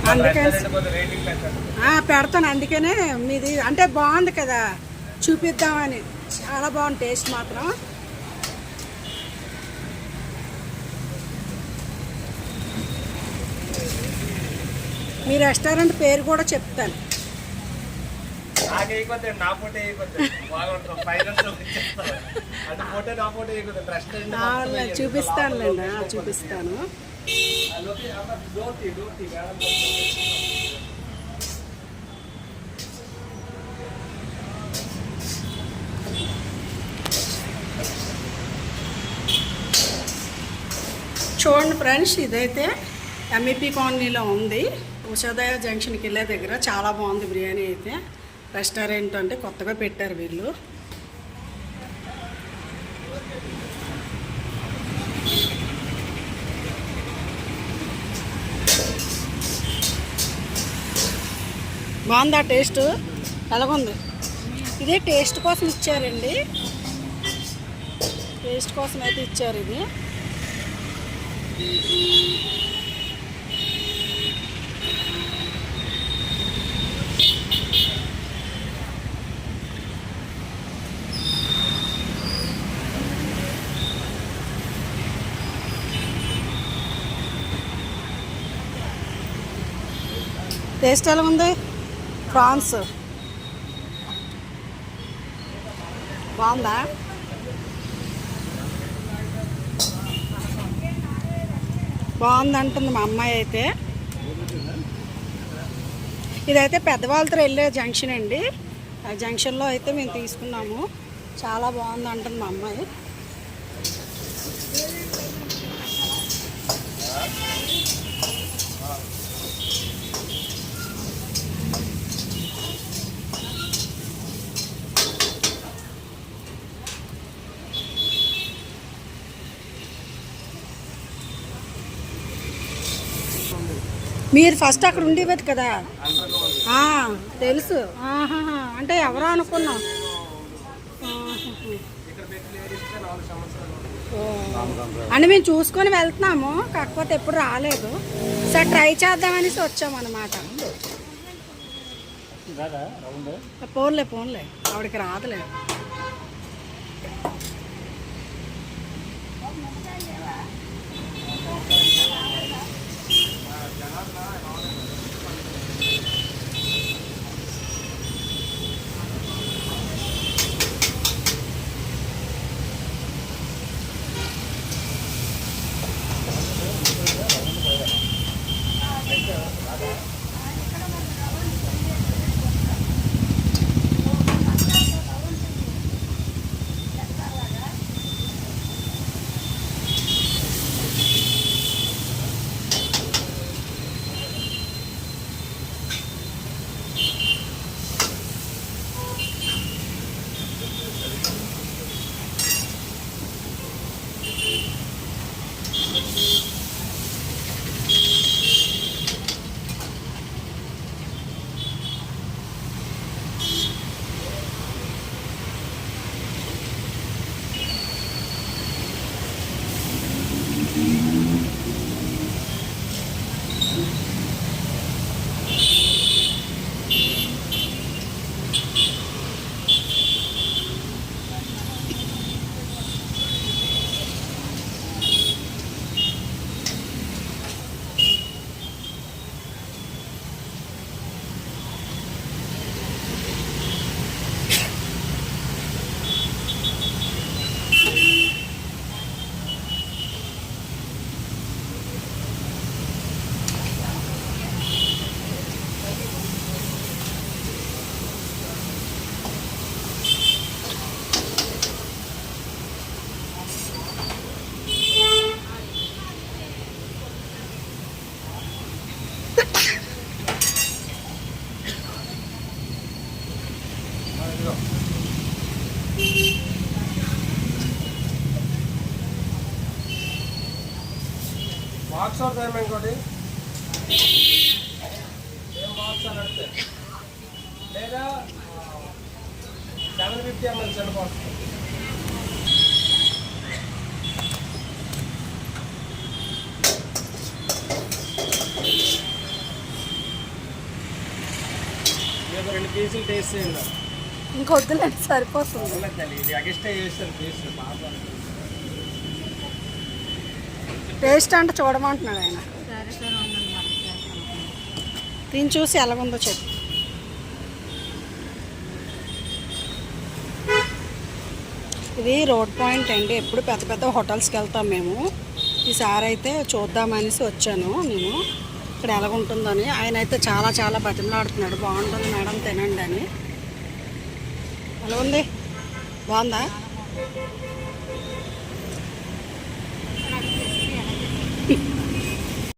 అందుకని పెడతాను. అందుకనే మీది అంటే బాగుంది కదా చూపిద్దామని. చాలా బాగుంది టేస్ట్ మాత్రం. మీ రెస్టారెంట్ పేరు కూడా చెప్తాను. చూపిస్తానులేండి, చూపిస్తాను. చూడండి ఫ్రెండ్స్, ఇదైతే ఎంఈపీ కాలనీలో ఉంది, ఉషోదయ జంక్షన్కి వెళ్ళే దగ్గర. చాలా బాగుంది బిర్యానీ అయితే. రెస్టారెంట్ అంటే కొత్తగా పెట్టారు వీళ్ళు. బాగుందా టేస్ట్? ఎలాగుంది? ఇది టేస్ట్ కోసం ఇచ్చారండి, టేస్ట్ కోసం అయితే ఇచ్చారు ఇది. టేస్ట్ ఎలా ఉంది? ప్రాన్స్ బాగుందా? బాగుంది అంటుంది మా అమ్మాయి అయితే. ఇదైతే పెద్దవాళ్ళతో వెళ్ళే జంక్షన్ అండి. ఆ జంక్షన్లో అయితే మేము తీసుకున్నాము. చాలా బాగుంది అంటుంది మా అమ్మాయి. మీరు ఫస్ట్ అక్కడ ఉండేది కదా? తెలుసు. అంటే ఎవరో అనుకున్నాం. అంటే మేము చూసుకొని వెళ్తున్నాము, కాకపోతే ఎప్పుడు రాలేదు. సార్ ట్రై చేద్దామనేసి వచ్చామన్నమాట. పోన్లే పోన్లే, ఆవిడకి రాదులే. బాక్స్ అవుతాయి ఇంకోటి ఏం బాక్స్ అని అడితే లేదా 750 ml చిన్న బాక్స్. 2 పీసులు టేస్ట్ చేయండి. ఇంకొద్దులేండి సరిపోతుంది. పర్లేదు తల్లి, ఇది ఎక్స్ట్రా చేస్తారు పీసులు బాగా. టేస్ట్ అంటే చూడమంటున్నాడు ఆయన. దీన్ని చూసి ఎలాగుందో చెప్పు. ఇది రోడ్ పాయింట్ అండి. ఎప్పుడు పెద్ద పెద్ద హోటల్స్కి వెళ్తాం మేము. ఈసారి అయితే చూద్దామనేసి వచ్చాను నేను ఇక్కడ ఎలాగుంటుందని. ఆయన అయితే చాలా చాలా బతిమలాడుతున్నాడు, బాగుంటుంది మేడం తినండి అని. ఎలా ఉంది, బాగుందా?